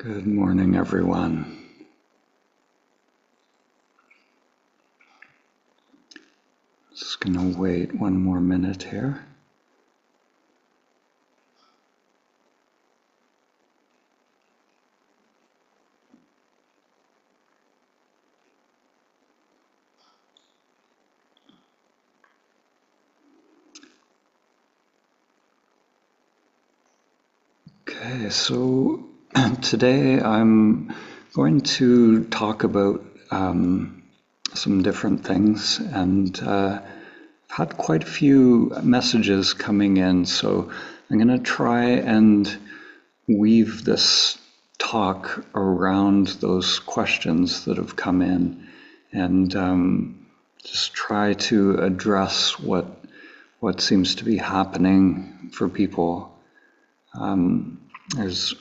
Good morning, everyone. Just going to wait one more minute here. Okay, so today I'm going to talk about some different things, and had quite a few messages coming in, so I'm going to try and weave this talk around those questions that have come in, and just try to address what seems to be happening for people. There's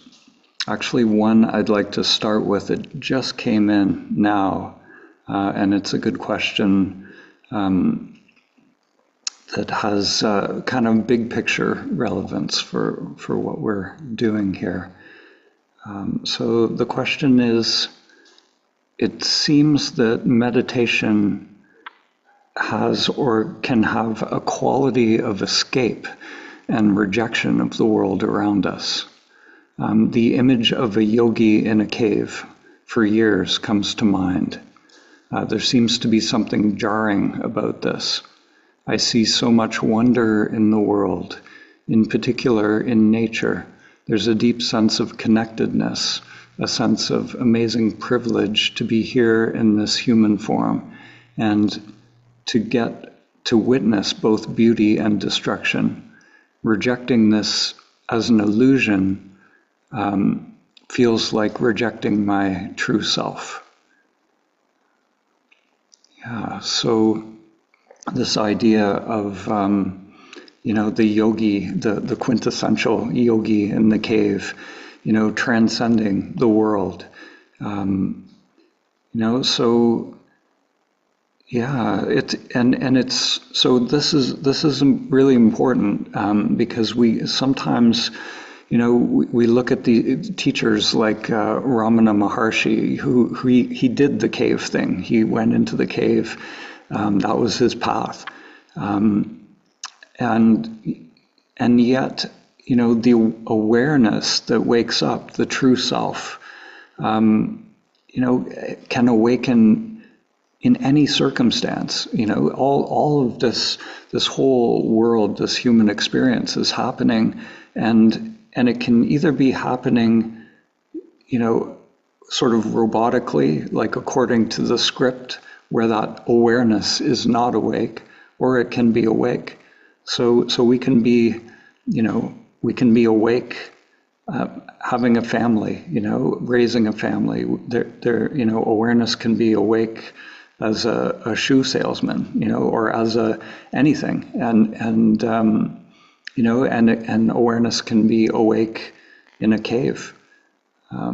actually one I'd like to start with. It just came in now, and it's a good question that has kind of big picture relevance for what we're doing here. So the question is, it seems that meditation has or can have a quality of escape and rejection of the world around us. The image of a yogi in a cave for years comes to mind. There seems to be something jarring about this. I see so much wonder in the world, in particular in nature. There's a deep sense of connectedness, a sense of amazing privilege to be here in this human form and to get to witness both beauty and destruction. Rejecting this as an illusion feels like rejecting my true self. Yeah, so this idea of, the yogi, the quintessential yogi in the cave, transcending the world. So yeah, this is really important because we sometimes, we look at the teachers like Ramana Maharshi, who he did the cave thing. He went into the cave. That was his path, and yet, the awareness that wakes up, the true self, can awaken in any circumstance. All of this whole world, this human experience is happening, and it can either be happening, sort of robotically, like according to the script, where that awareness is not awake, or it can be awake. So we can be, awake, having a family, raising a family. Awareness can be awake as a shoe salesman, or as anything, and awareness can be awake in a cave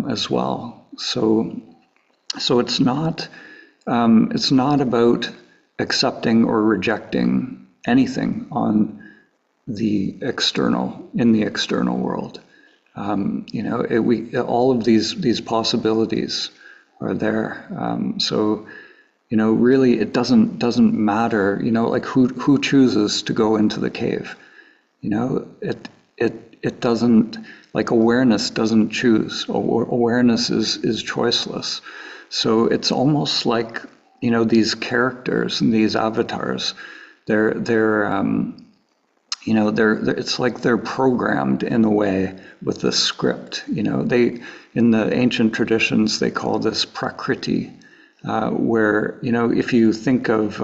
as well. So it's not about accepting or rejecting anything in the external world. All of these possibilities are there. Really, it doesn't matter. Like who chooses to go into the cave. It doesn't, like, awareness doesn't choose. Awareness is choiceless. So it's almost like, these characters and these avatars, it's like they're programmed in a way with the script. They, in the ancient traditions, they call this prakriti, where, if you think of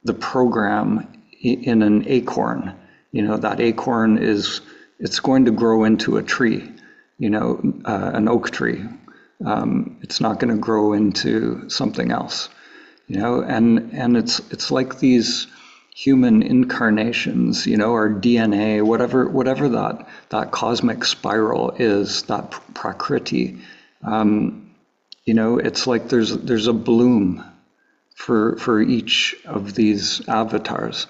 the program in an acorn, that acorn it's going to grow into a tree, an oak tree. It's not going to grow into something else, and it's like these human incarnations, our DNA, whatever that cosmic spiral is, that prakriti. It's like there's a bloom for each of these avatars,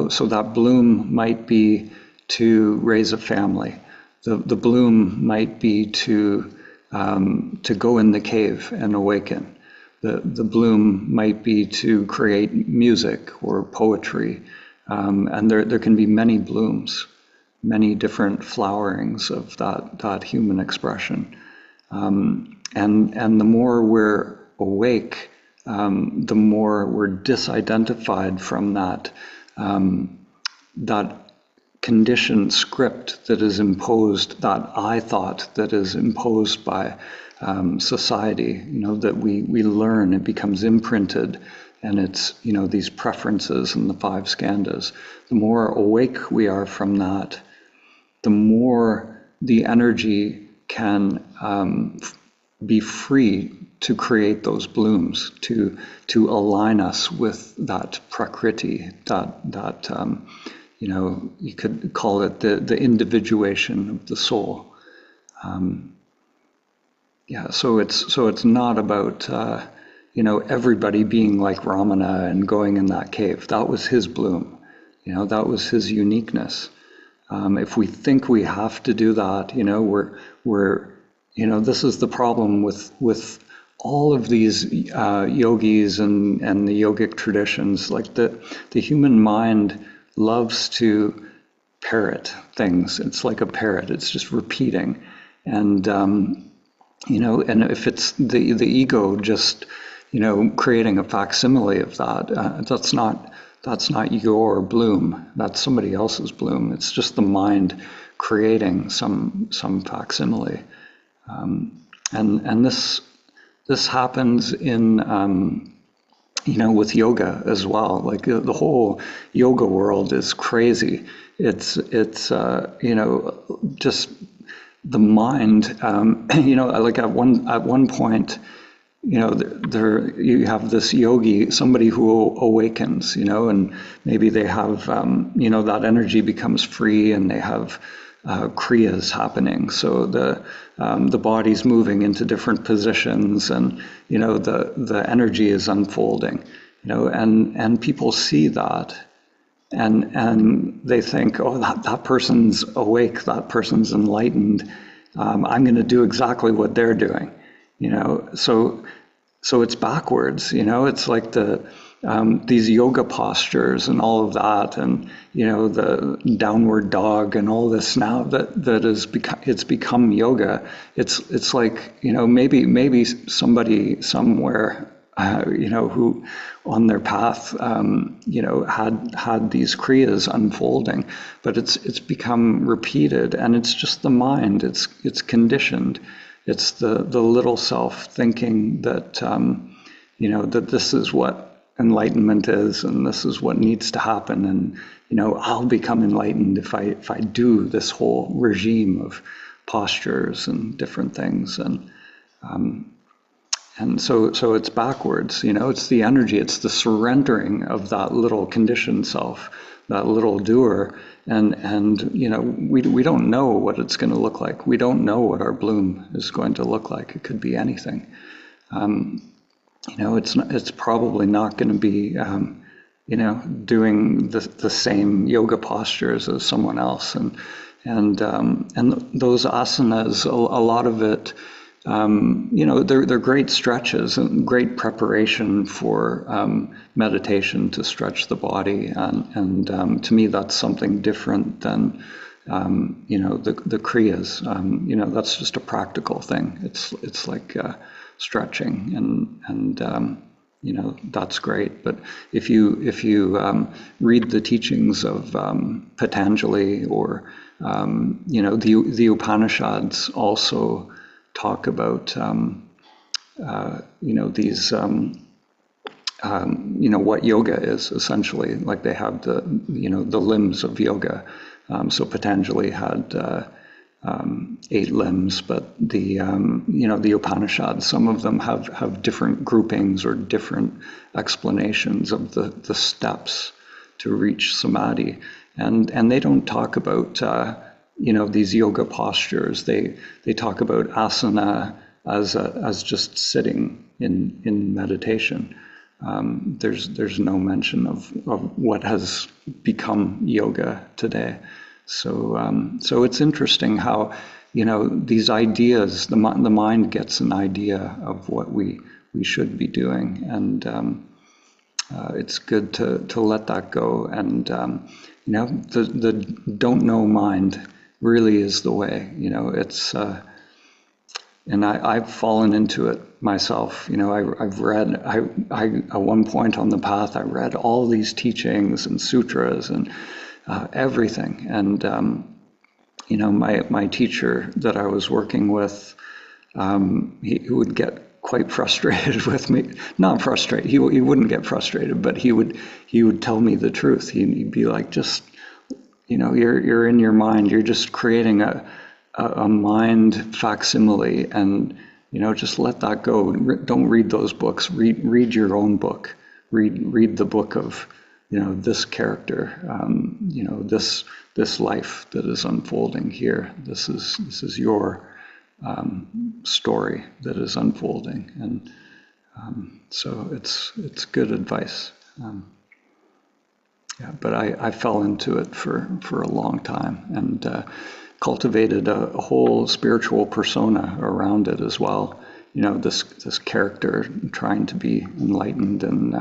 so that bloom might be to raise a family. The bloom might be to go in the cave and awaken. The bloom might be to create music or poetry, and there can be many blooms, many different flowerings of that human expression. And the more we're awake, the more we're disidentified from that conditioned script that is imposed, that I thought that is imposed by society, that we learn, it becomes imprinted, and it's, these preferences and the five skandhas. The more awake we are from that, the more the energy can be free to create those blooms, to align us with that prakriti, that you could call it the individuation of the soul. So it's not about everybody being like Ramana and going in that cave. That was his bloom, that was his uniqueness. If we think we have to do that, we're this is the problem with all of these yogis and the yogic traditions. Like the human mind loves to parrot things. It's like a parrot. It's just repeating, and and if it's the ego just creating a facsimile of that, that's not your bloom. That's somebody else's bloom. It's just the mind creating some facsimile. And this happens in with yoga as well. Like the whole yoga world is crazy. It's just the mind. Like at one point, there you have this yogi, somebody who awakens, and maybe they have that energy becomes free, and they have kriyas happening. So the body's moving into different positions, and the energy is unfolding, and people see that, and they think, oh, that person's awake, that person's enlightened. I'm going to do exactly what they're doing, So it's backwards, It's like these yoga postures and all of that, and the downward dog and all this now that is it's become yoga. It's like maybe somebody somewhere who on their path had these kriyas unfolding, but it's become repeated, and it's just the mind. It's conditioned. It's the little self thinking that that this is what enlightenment is, and this is what needs to happen, and I'll become enlightened if I do this whole regime of postures and different things, and so it's backwards. It's the energy, it's the surrendering of that little conditioned self, that little doer, and we don't know what it's going to look like. We don't know what our bloom is going to look like. It could be anything. It's probably not going to be doing the same yoga postures as someone else, and those asanas, a lot of it, they're great stretches and great preparation for meditation, to stretch the body, and to me that's something different than the kriyas. That's just a practical thing. It's like stretching, and that's great. But if you read the teachings of Patanjali, or the Upanishads also talk about these what yoga is essentially. Like they have the limbs of yoga. So Patanjali had 8 limbs, but the Upanishads, some of them have different groupings or different explanations of the steps to reach samadhi, and they don't talk about these yoga postures. They talk about asana as just sitting in meditation. There's no mention of what has become yoga today. So it's interesting how, these ideas, the mind gets an idea of what we should be doing, and it's good to let that go. And the don't know mind really is the way. It's and I've fallen into it myself. I've read, at one point on the path, I read all these teachings and sutras and everything. And, my teacher that I was working with, he would get quite frustrated with me. Not frustrated, he wouldn't get frustrated, but he would tell me the truth. He'd be like, just, you're in your mind, you're just creating a mind facsimile, and just let that go. Don't read those books. Read your own book. Read the book of this character. This life that is unfolding here. This is your story that is unfolding, and so it's good advice. Yeah, but I fell into it for a long time, and cultivated a whole spiritual persona around it as well. This character trying to be enlightened, and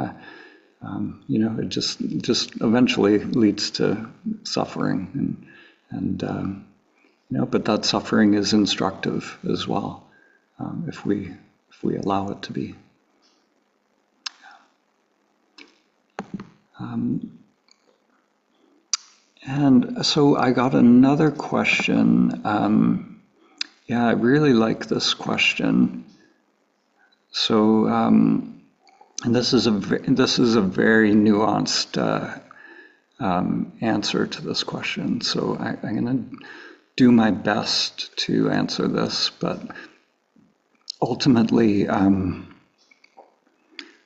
it just eventually leads to suffering, and but that suffering is instructive as well, if we allow it to be. And so I got another question. I really like this question. So, and this is a very nuanced answer to this question. So I'm going to do my best to answer this, but ultimately,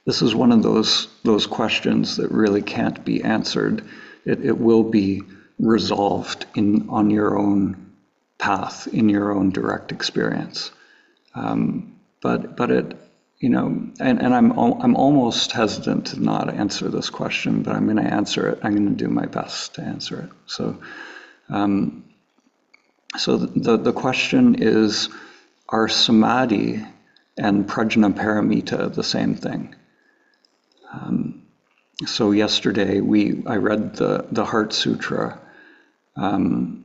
this is one of those questions that really can't be answered. It will be resolved on your own path, in your own direct experience. But it, and I'm almost hesitant to not answer this question, but I'm going to answer it. I'm going to do my best to answer it. So, the question is, are samadhi and prajnaparamita the same thing? So yesterday I read the Heart Sutra, the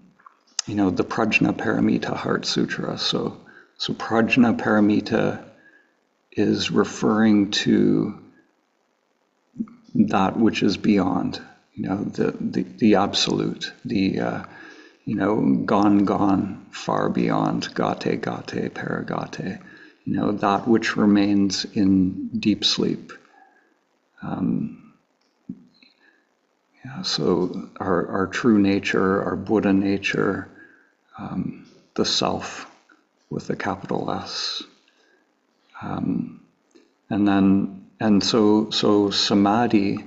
Prajnaparamita Heart Sutra. So Prajnaparamita is referring to that which is beyond, the absolute, gone, far beyond, gate, paragate, that which remains in deep sleep. So our true nature, our Buddha nature, the self with a capital S. So samadhi,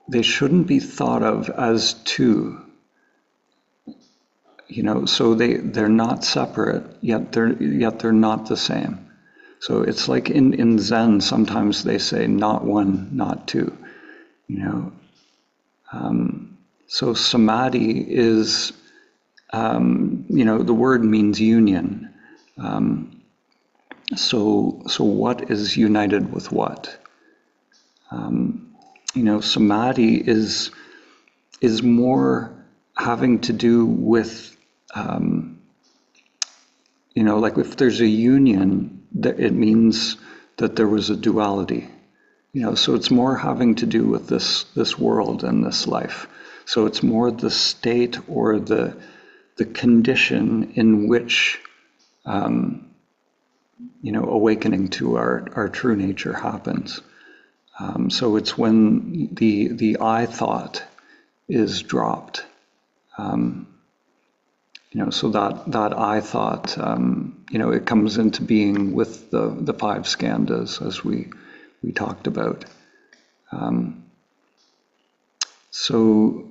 they shouldn't be thought of as two. So they're not separate, yet they're not the same. So it's like in Zen, sometimes they say not one, not two. So samadhi is, the word means union. So what is united with what? Samadhi is more having to do with, like if there's a union, it means that there was a duality. So it's more having to do with this world and this life. So it's more the state or the condition in which awakening to our true nature happens. So it's when the I thought is dropped. So that I thought, it comes into being with the five skandhas, as we talked about. So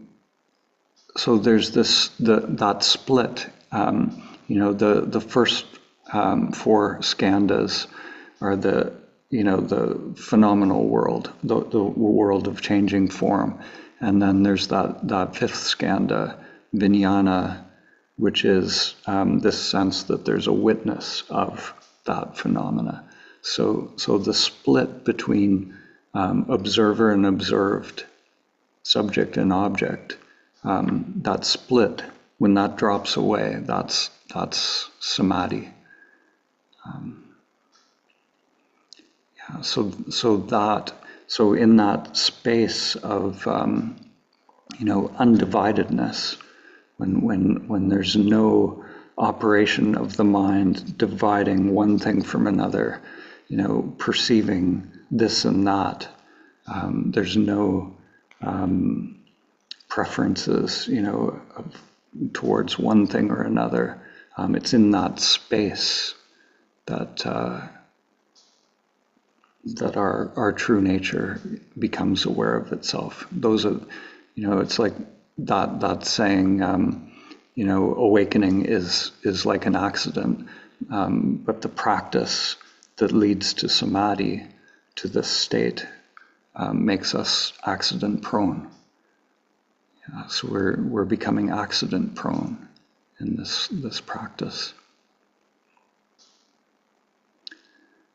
there's that split. The first four skandhas are the the phenomenal world, the world of changing form. And then there's that fifth skandha, vijnana, which is this sense that there's a witness of that phenomena. So the split between observer and observed, subject and object, that split, when that drops away, that's samadhi. So in that space of undividedness, when there's no operation of the mind dividing one thing from another, perceiving this and that, there's no preferences, towards one thing or another. It's in that space that our true nature becomes aware of itself. Those are, it's like that saying, awakening is like an accident, but the practice that leads to samadhi, to this state, makes us accident prone. So we're becoming accident prone in this practice.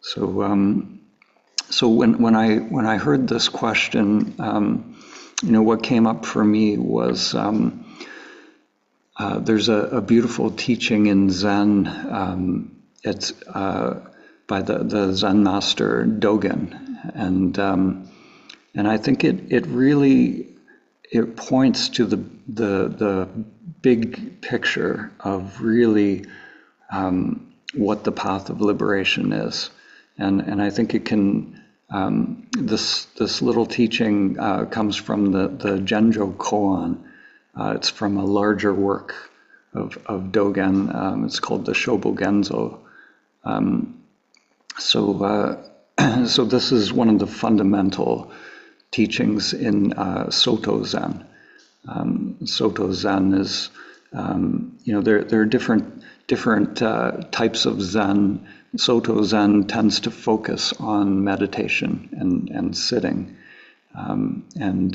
So when I heard this question, what came up for me was there's a beautiful teaching in Zen. It's by the Zen master Dogen, and I think it really points to the big picture of really what the path of liberation is. And I think it can, this little teaching comes from the Genjo Koan. It's from a larger work of Dogen. It's called the Shobogenzo. So this is one of the fundamental teachings in Soto Zen. Soto Zen is, there are different types of Zen. Soto Zen tends to focus on meditation and sitting, and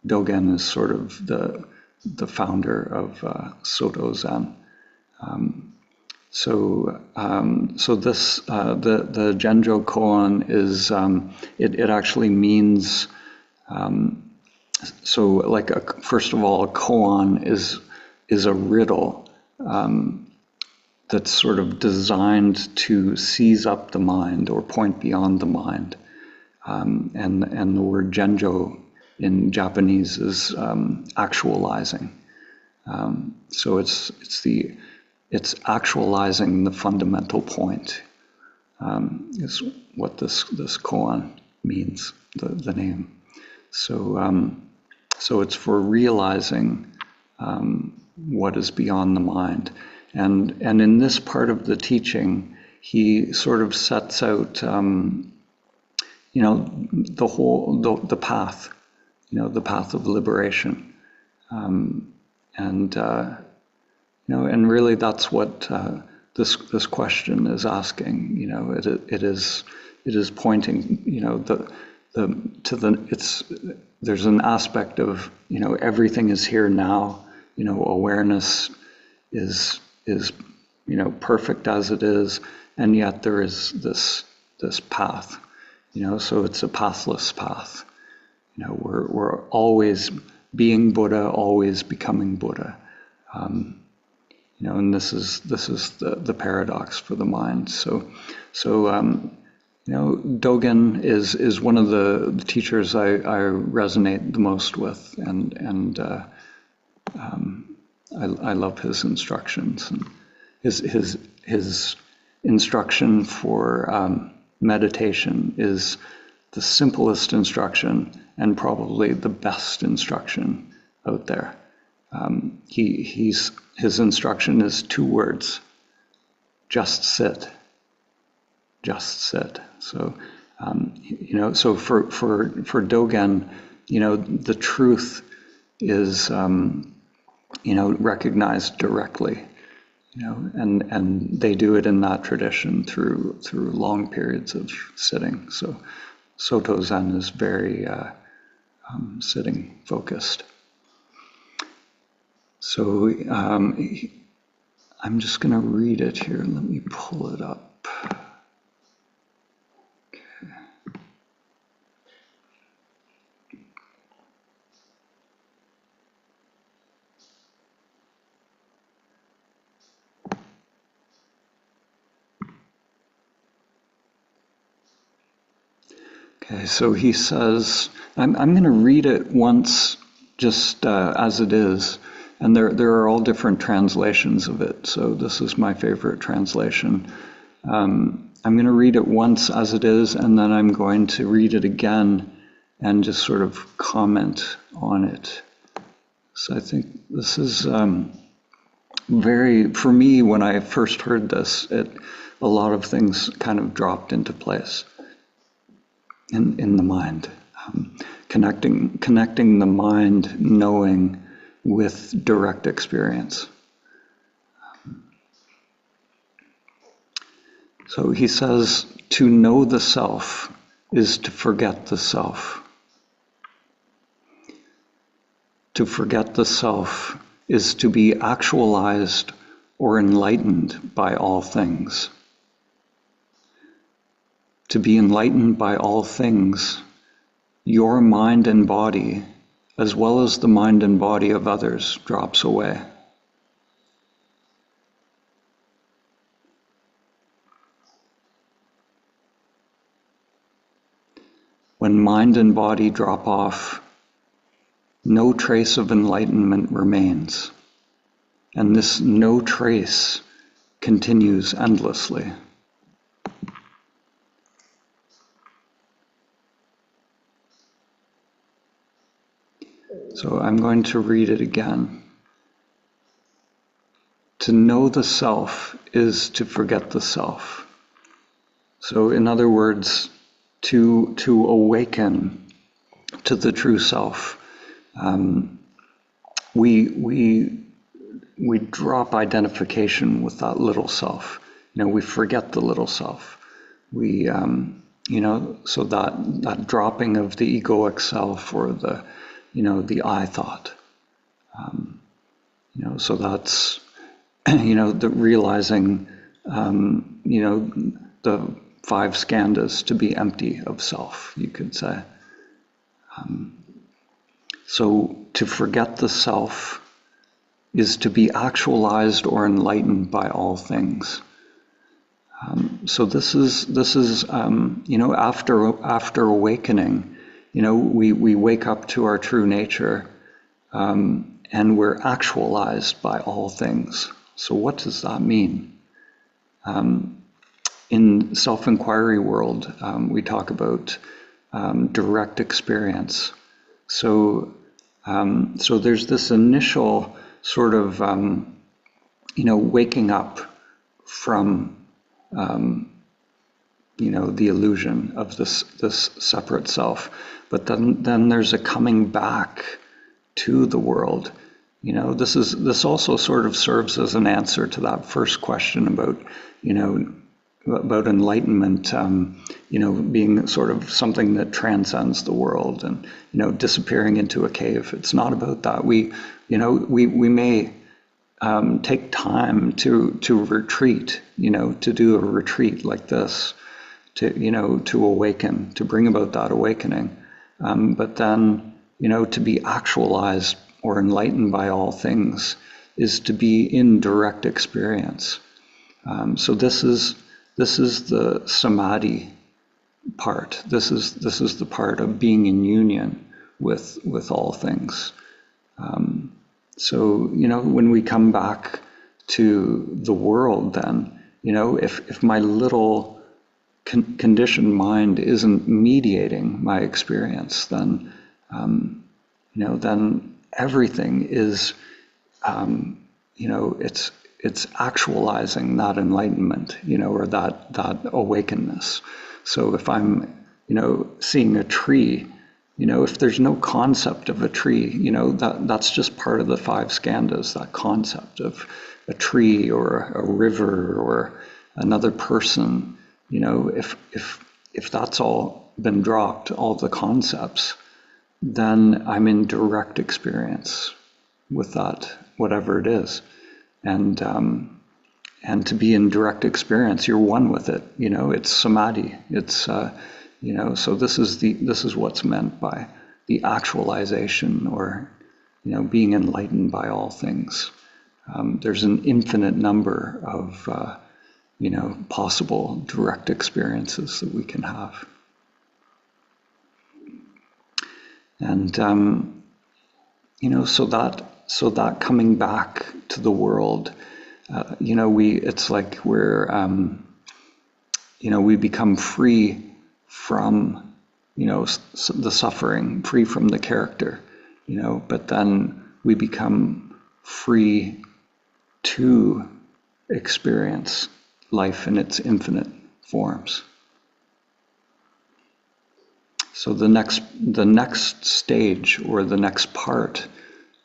Dogen is sort of the founder of Soto Zen. So this the Genjo Koan is it actually means first of all, a koan is a riddle that's sort of designed to seize up the mind or point beyond the mind, and the word Genjo in Japanese is actualizing. So it's actualizing the fundamental point, is what this koan means, the name. So it's for realizing what is beyond the mind. And in this part of the teaching, he sort of sets out, the path, the path of liberation, and really that's what this question is asking. It is pointing, there's an aspect of, everything is here now. Awareness is perfect as it is, and yet there is this path. So it's a pathless path. We're always being Buddha, always becoming Buddha. And this is the paradox for the mind. So Dogen is one of the teachers I resonate the most with, and I love his instructions, and his instruction for meditation is the simplest instruction and probably the best instruction out there. His instruction is 2 words: just sit. Just sit. So, so for Dogen, the truth is, recognized directly. and they do it in that tradition through long periods of sitting. So Soto Zen is very sitting focused. So I'm just going to read it here. Let me pull it up. Okay, so he says, I'm going to read it once just as it is, and there are all different translations of it, so this is my favorite translation. I'm going to read it once as it is, and then I'm going to read it again and just sort of comment on it. So I think this is for me, when I first heard this, a lot of things kind of dropped into place in the mind, connecting the mind knowing with direct experience. So he says, to know the self is to forget the self. To forget the self is to be actualized or enlightened by all things. To be enlightened by all things, your mind and body, as well as the mind and body of others, drops away. When mind and body drop off, no trace of enlightenment remains, and this no trace continues endlessly. So I'm going to read it again. To know the self is to forget the self. So in other words, to awaken to the true self, we drop identification with that little self. We forget the little self. We so that dropping of the egoic self or the I thought. So that's the realizing the 5 skandhas to be empty of self, you could say. So to forget the self is to be actualized or enlightened by all things. So this is after awakening, we wake up to our true nature, and we're actualized by all things. So what does that mean? In self-inquiry world, we talk about direct experience. So there's this initial sort of waking up from the illusion of this separate self, but then there's a coming back to the world. This also sort of serves as an answer to that first question about enlightenment, being sort of something that transcends the world and disappearing into a cave. It's not about that. We may take time to retreat, to do a retreat like this, to awaken, to bring about that awakening. But then, to be actualized or enlightened by all things is to be in direct experience. So this is the samadhi part. This is the part of being in union with all things. So when we come back to the world, then if my little conditioned mind isn't mediating my experience, then then everything is it's actualizing that enlightenment, or that awakeness. So if I'm seeing a tree, if there's no concept of a tree, that's just part of the 5 skandhas, that concept of a tree or a river or another person, if that's all been dropped, all the concepts, then I'm in direct experience with that, whatever it is. And to be in direct experience, you're one with it. It's samadhi. It's so this is what's meant by the actualization, or being enlightened by all things. There's an infinite number of possible direct experiences that we can have. And so that coming back to the world, it's like we become free from the suffering, free from the character, but then we become free to experience life in its infinite forms. So the next stage, or the next part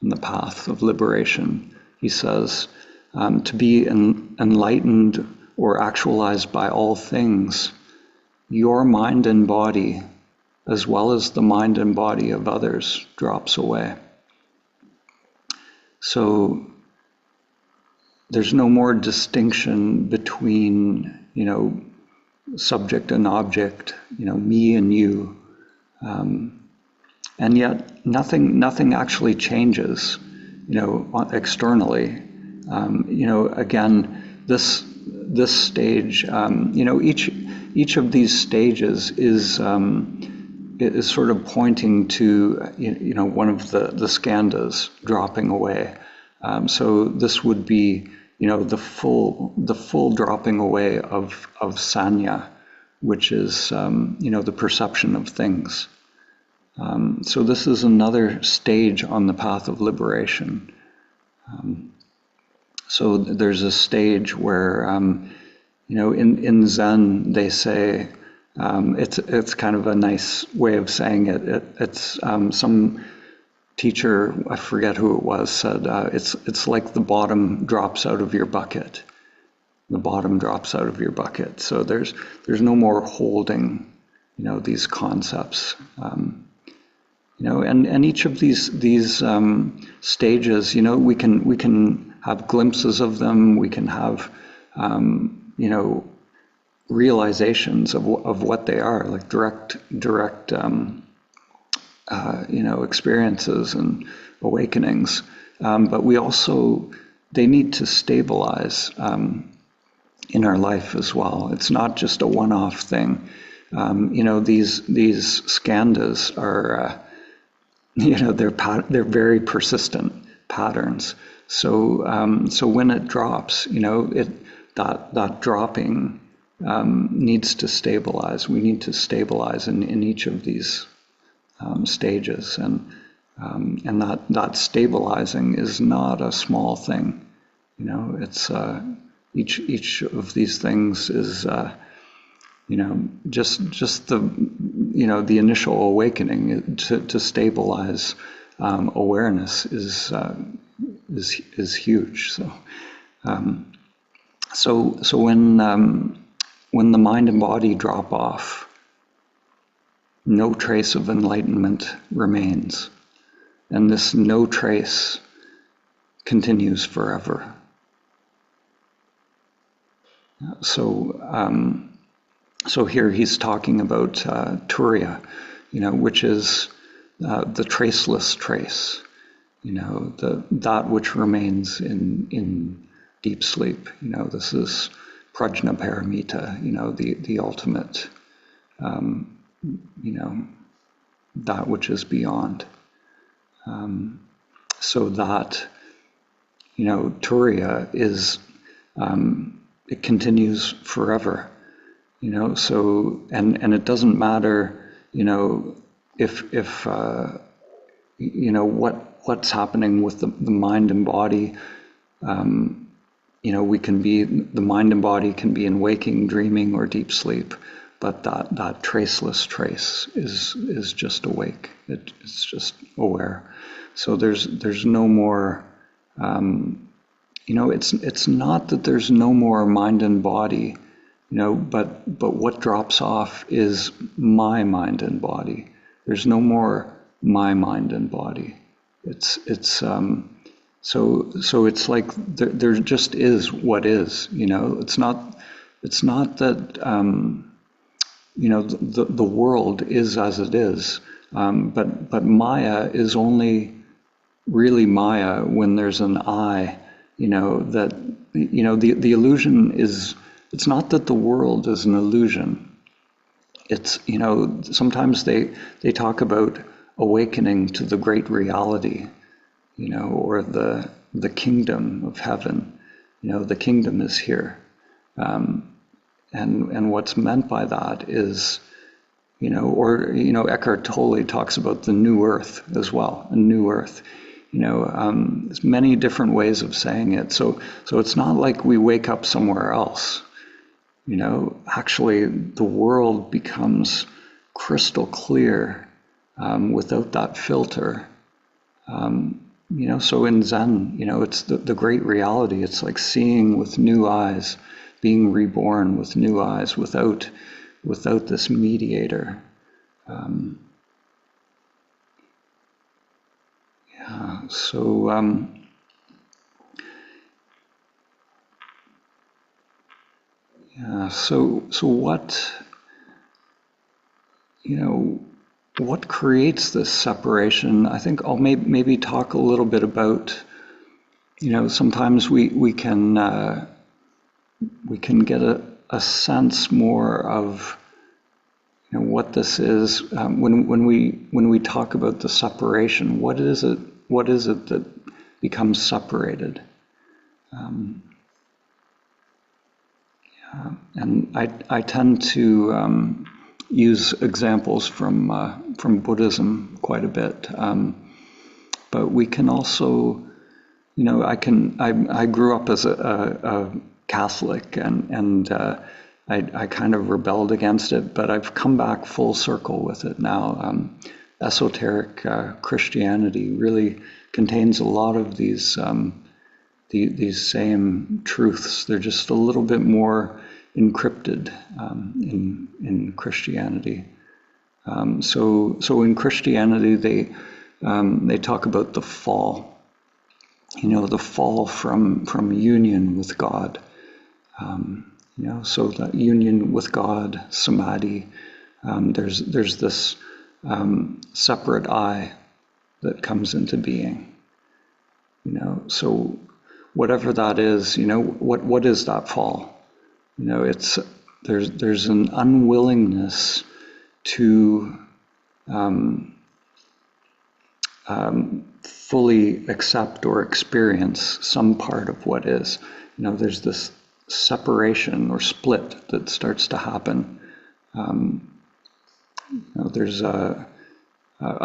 in the path of liberation, he says, to be enlightened or actualized by all things, your mind and body, as well as the mind and body of others, drops away. So there's no more distinction between, subject and object, me and you. And yet nothing actually changes, externally. Again, this stage, each of these stages is sort of pointing to, one of the skandhas dropping away. So this would be, the full dropping away of sanya, which is, the perception of things. So this is another stage on the path of liberation. So there's a stage where, in Zen they say, it's kind of a nice way of saying it. It's some teacher, I forget who it was, said it's like the bottom drops out of your bucket. The bottom drops out of your bucket. So there's no more holding, these concepts. And each of these stages, we can have glimpses of them. We can have, realizations of what they are, like direct, experiences and awakenings. But they need to stabilize in our life as well. It's not just a one-off thing. These skandhas are, they're very persistent patterns. So when it drops, that dropping needs to stabilize. We need to stabilize in each of these stages, and that stabilizing is not a small thing. It's each of these things is just the initial awakening to stabilize awareness is huge. So when the mind and body drop off, no trace of enlightenment remains, and this no trace continues forever. So here he's talking about Turiya, which is the traceless trace, that which remains in deep sleep. This is prajnaparamita, the ultimate, that which is beyond. So that, Turiya is, it continues forever. So, and it doesn't matter, if what's happening with the mind and body. The mind and body can be in waking, dreaming, or deep sleep, but that traceless trace is just awake. It's just aware. So there's no more, it's not that there's no more mind and body, but what drops off is my mind and body. There's no more my mind and body. So it's like there just is what is. It's not that the world is as it is, but Maya is only really Maya when there's an I. The illusion is. It's not that the world is an illusion. It's, sometimes they talk about awakening to the great reality, or the kingdom of heaven. The kingdom is here. And what's meant by that is, Eckhart Tolle talks about the new earth as well, a new earth. There's many different ways of saying it. So it's not like we wake up somewhere else. Actually, the world becomes crystal clear without that filter. So in Zen, it's the great reality. It's like seeing with new eyes, being reborn with new eyes without this mediator. So what creates this separation? I think I'll maybe talk a little bit about, sometimes we can get a sense more of what this is when we talk about the separation. What is it that becomes separated? And I tend to use examples from Buddhism quite a bit, but we can also, I grew up as a Catholic, and I kind of rebelled against it, but I've come back full circle with it now. Esoteric Christianity really contains a lot of these same truths. They're just a little bit more encrypted in Christianity. So in Christianity, they talk about the fall. The fall from union with God. So that union with God, samadhi. There's this separate I that comes into being. So whatever that is, what is that fall? It's there's an unwillingness to fully accept or experience some part of what is. There's this separation or split that starts to happen. There's I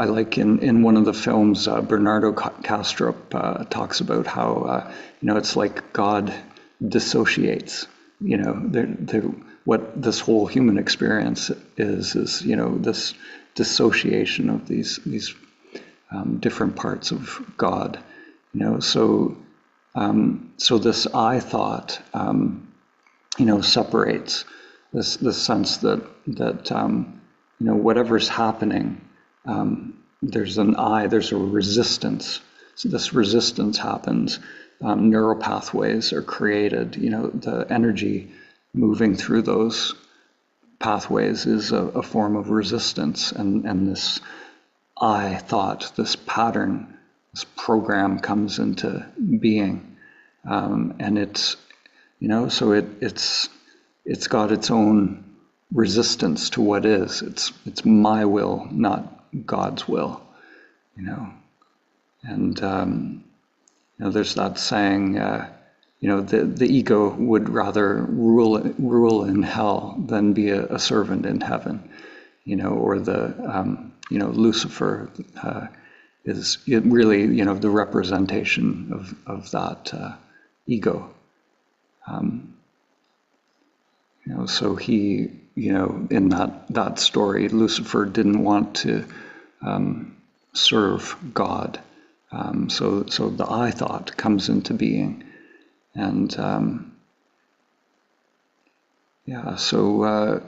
like in one of the films, Bernardo Kastrup talks about how it's like God dissociates. What this whole human experience is this dissociation of these different parts of God. So this I thought separates this sense that whatever's happening, there's a resistance. So this resistance happens. Neural pathways are created. The energy moving through those pathways is a form of resistance, and this I thought, this pattern, this program comes into being, and it's so it's got its own resistance to what is. It's my will, not God's will. And there's that saying, the ego would rather rule in hell than be a servant in heaven, or Lucifer is really, the representation of that ego. So he, in that story, Lucifer didn't want to serve God. So the I thought comes into being, And yeah, so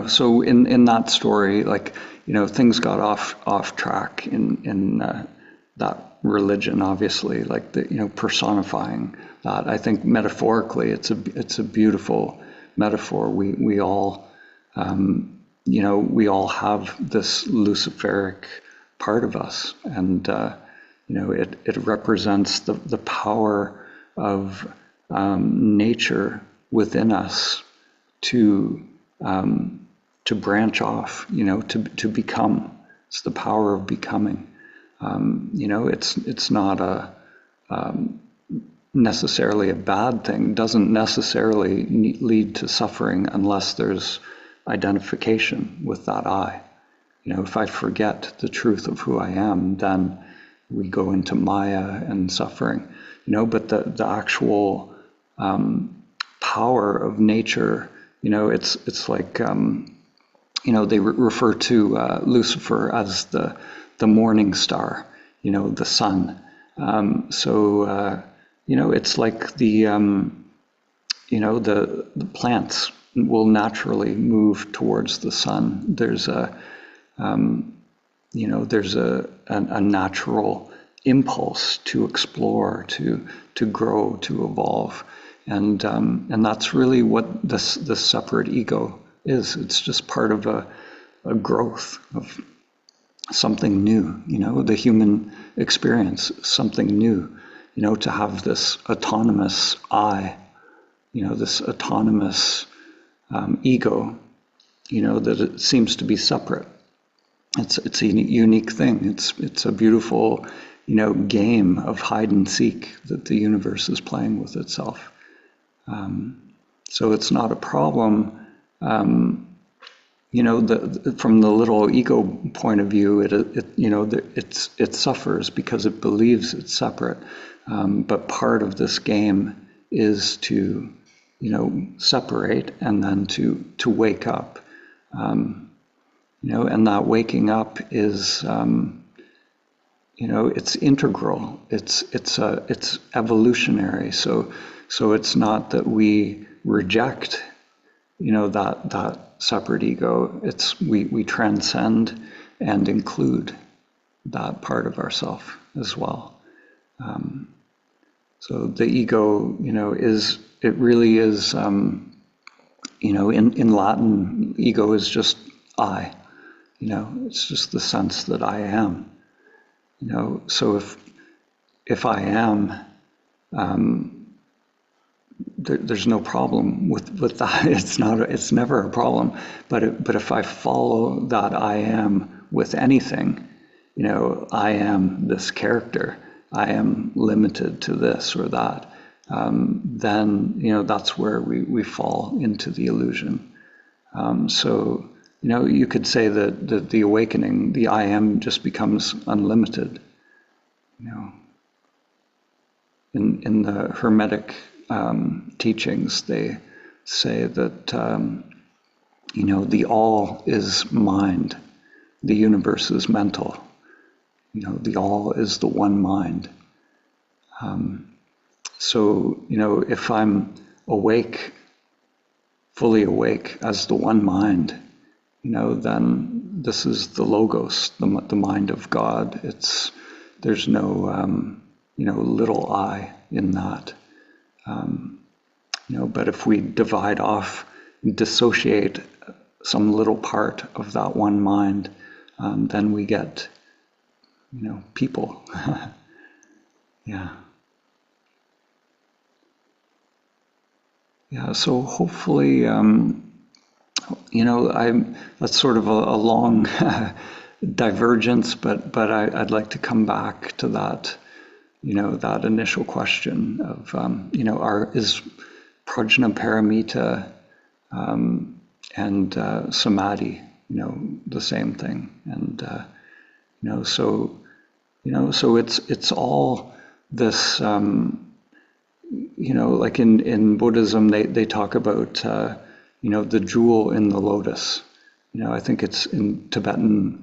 so in that story, like, things got off track in that religion, obviously, like the personifying that. I think metaphorically, it's a beautiful metaphor. We all we all have this Luciferic part of us, and it represents the power of nature within us to branch off, to become. It's the power of becoming. It's not necessarily a bad thing. Doesn't necessarily lead to suffering unless there's identification with that I. If I forget the truth of who I am, then we go into Maya and suffering. But the actual power of nature, it's like they refer to Lucifer as the morning star, the sun. It's like the plants will naturally move towards the sun. There's a natural impulse to explore, to grow, to evolve, and that's really what this separate ego is. It's just part of a growth of something new. The human experience, something new. To have this autonomous I, this autonomous ego, that it seems to be separate. It's a unique thing. It's a beautiful, game of hide and seek that the universe is playing with itself. So it's not a problem. From the little ego point of view, it suffers because it believes it's separate. But part of this game is to, separate and then to wake up. And that waking up is, it's integral. It's evolutionary. So it's not that we reject, that separate ego. It's we transcend and include that part of ourself as well. So the ego, it really is, in Latin, ego is just I. It's just the sense that I am. So if I am, there's no problem with that. It's never a problem. But if I follow that I am with anything, I am this character, I am limited to this or that, then that's where we fall into the illusion. So you could say that the awakening, the I am, just becomes unlimited. In the Hermetic teachings, they say that the all is mind, the universe is mental. The all is the one mind. So if I'm awake, fully awake as the one mind, then this is the logos, the mind of God. There's no little I in that. But if we divide off, dissociate some little part of that one mind, then we get, people. Yeah. Yeah. So hopefully, that's sort of a long divergence, but I'd like to come back to that. That initial question of, is prajnaparamita and samadhi, the same thing. And, so it's all this, like in Buddhism, they talk about, the jewel in the lotus. I think it's in Tibetan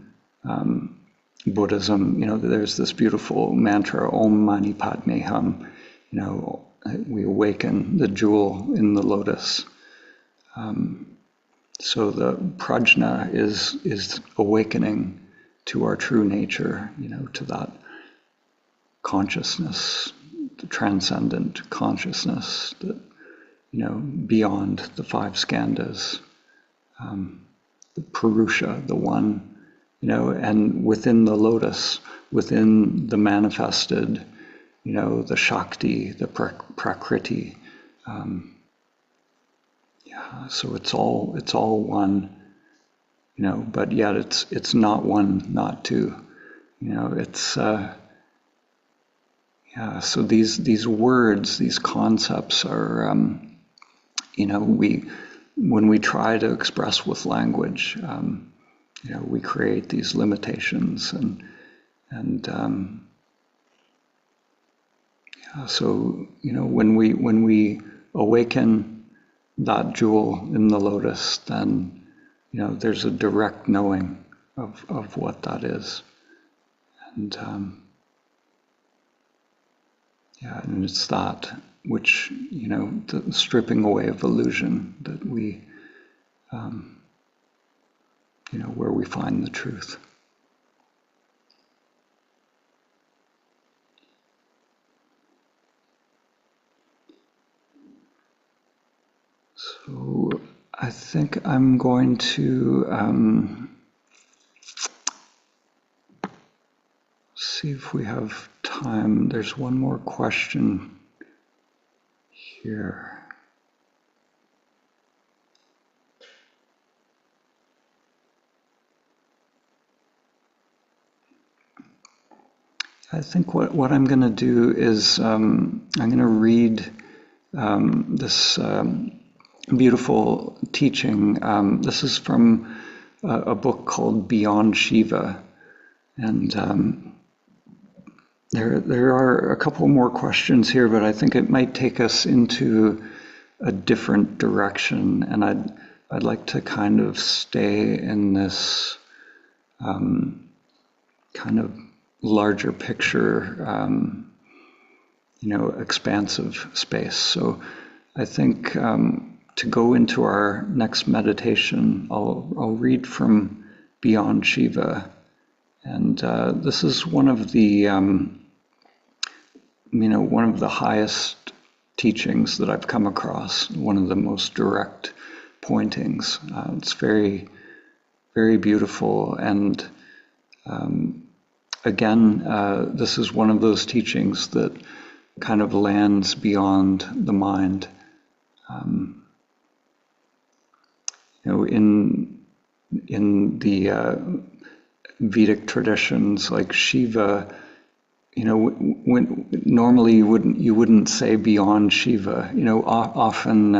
Buddhism, there's this beautiful mantra, Om Mani Padme Hum, we awaken the jewel in the lotus. So the prajna is awakening to our true nature, to that consciousness, the transcendent consciousness that, beyond the five skandhas, the Purusha, the one, and within the lotus, within the manifested, the Shakti, the Prakriti. So it's all one, but yet it's not one, not two. It's so these words, these concepts are, when we try to express with language, we create these limitations, and so when we awaken that jewel in the lotus, then there's a direct knowing of what that is, and and it's that which, the stripping away of illusion that we, where we find the truth. So I think I'm going to see if we have time. There's one more question here. I think what I'm going to do is I'm going to read this beautiful teaching. This is from a book called Beyond Shiva, and there are a couple more questions here, but I think it might take us into a different direction, and I'd like to kind of stay in this kind of larger picture, expansive space. So I think to go into our next meditation, I'll read from Beyond Shiva, and this is one of the one of the highest teachings that I've come across. One of the most direct pointings. It's very, very beautiful, and again, this is one of those teachings that kind of lands beyond the mind. In the Vedic traditions, like Shiva, when normally you wouldn't say beyond Shiva. Often,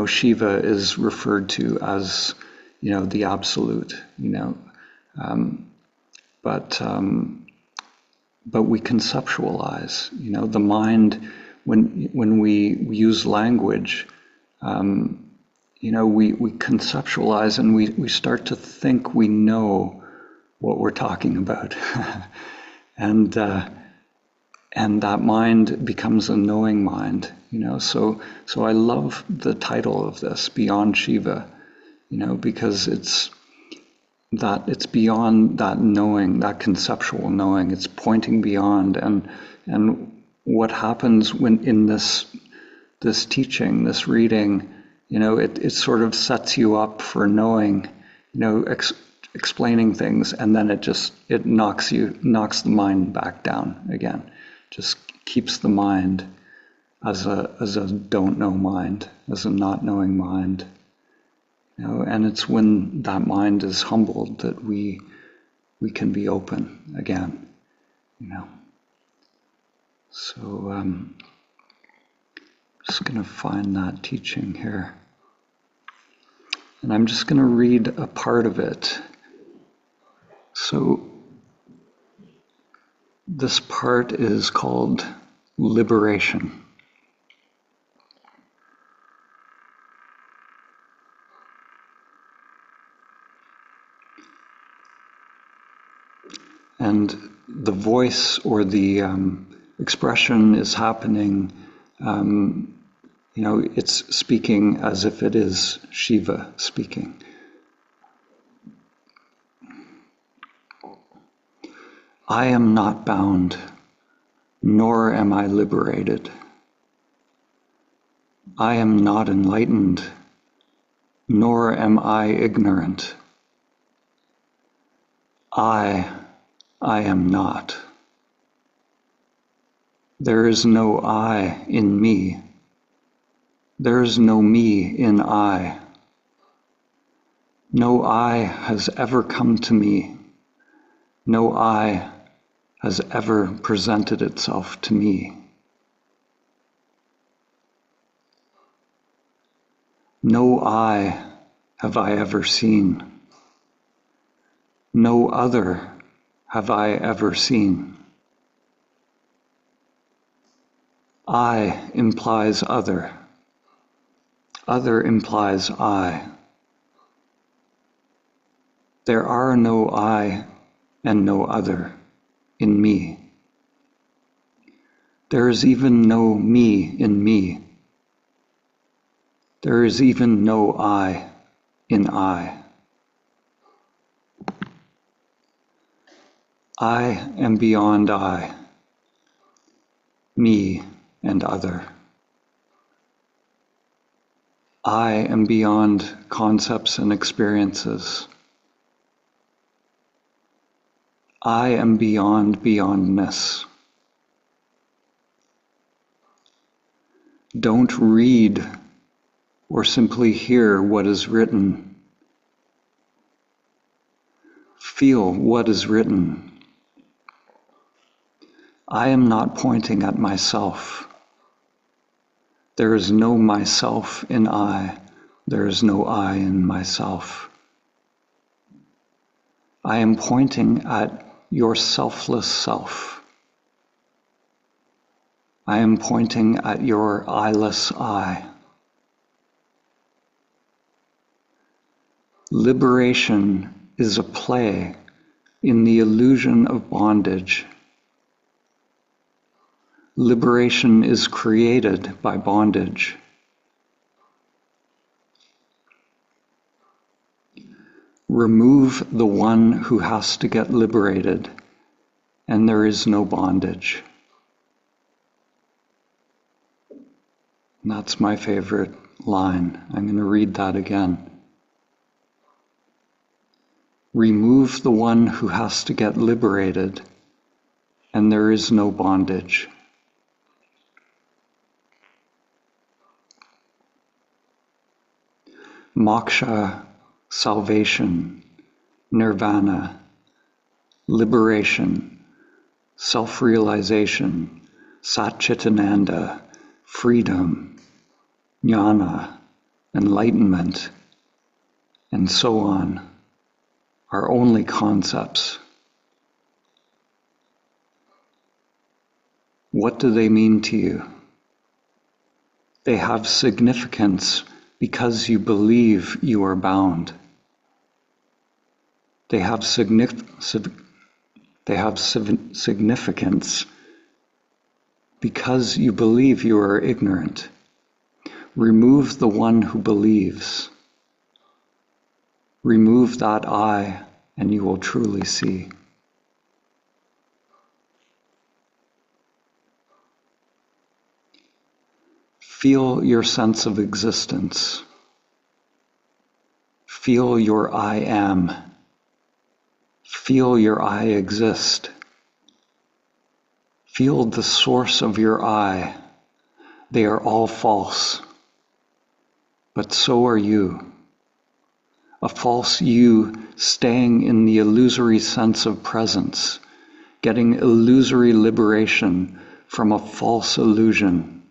Shiva is referred to as, the absolute. But we conceptualize, the mind, when we use language, we conceptualize, and we start to think we know what we're talking about. and that mind becomes a knowing mind, so I love the title of this, Beyond Shiva, because it's beyond that knowing, that conceptual knowing. It's pointing beyond, and what happens when in this teaching, this reading, it sort of sets you up for knowing, explaining things, and then it knocks the mind back down again. Just keeps the mind as a don't know mind, as a not knowing mind. And it's when that mind is humbled that we can be open again, So just going to find that teaching here. And I'm just going to read a part of it. So this part is called Liberation. And the voice, or the expression is happening, it's speaking as if it is Shiva speaking. I am not bound, nor am I liberated. I am not enlightened, nor am I ignorant. I am not. There is no I in me. There is no me in I. No I has ever come to me. No I has ever presented itself to me. No I have I ever seen. No other have I ever seen. I implies other. Other implies I. There are no I and no other in me. There is even no me in me. There is even no I in I. I am beyond I, me and other. I am beyond concepts and experiences. I am beyond beyondness. Don't read or simply hear what is written. Feel what is written. I am not pointing at myself. There is no myself in I. There is no I in myself. I am pointing at your selfless self. I am pointing at your eyeless I. Liberation is a play in the illusion of bondage. Liberation is created by bondage. Remove the one who has to get liberated, and there is no bondage. And that's my favorite line. I'm going to read that again. Remove the one who has to get liberated, and there is no bondage. Moksha, salvation, nirvana, liberation, self-realization, Satchitananda, freedom, jnana, enlightenment, and so on, are only concepts. What do they mean to you? They have significance because you believe you are bound. They have significance because you believe you are ignorant. Remove the one who believes. Remove that I, and you will truly see. Feel your sense of existence. Feel your I am. Feel your I exist. Feel the source of your I. They are all false. But so are you. A false you staying in the illusory sense of presence, getting illusory liberation from a false illusion.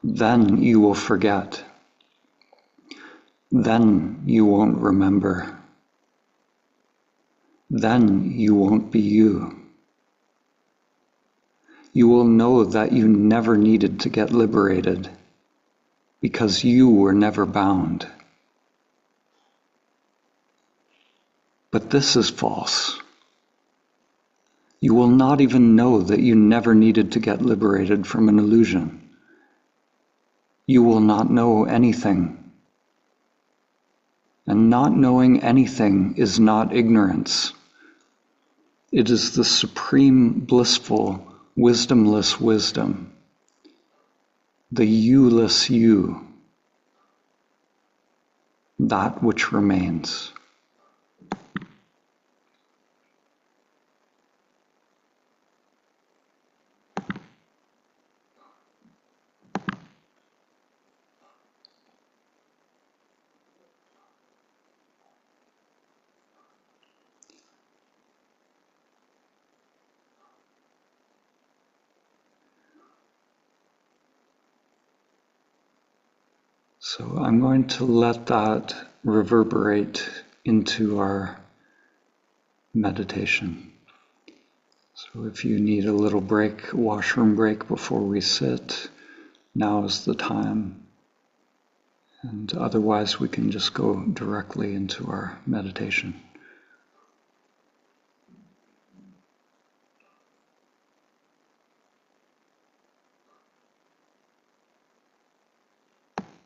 Then you will forget. Then you won't remember. Then you won't be you. You will know that you never needed to get liberated because you were never bound. But this is false. You will not even know that you never needed to get liberated from an illusion. You will not know anything. And not knowing anything is not ignorance. It is the supreme, blissful, wisdomless wisdom, the you-less you, that which remains. So I'm going to let that reverberate into our meditation. So if you need a little break, washroom break before we sit, now is the time. And otherwise we can just go directly into our meditation.